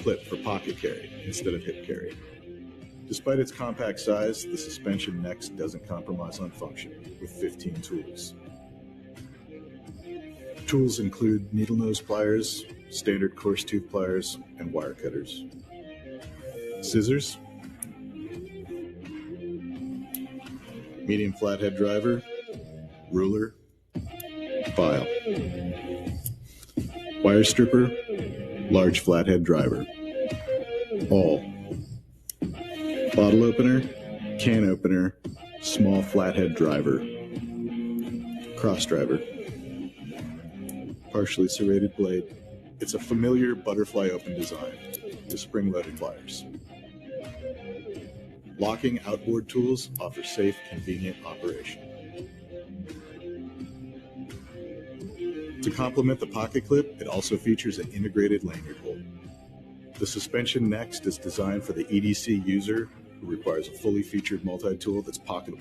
clip for pocket carry instead of hip carry. Despite its compact size, the suspension next doesn't compromise on function, with 15 tools. Tools include needle nose pliers, standard coarse tooth pliers, and wire cutters. Scissors, medium flathead driver, ruler, file. Wire stripper, large flathead driver. Awl. Bottle opener, can opener, small flathead driver. Cross driver. Partially serrated blade. It's a familiar butterfly open design with spring-loaded pliers. Locking outboard tools offer safe, convenient operation. To complement the pocket clip, it also features an integrated lanyard hold. The suspension next is designed for the EDC user who requires a fully featured multi-tool that's pocketable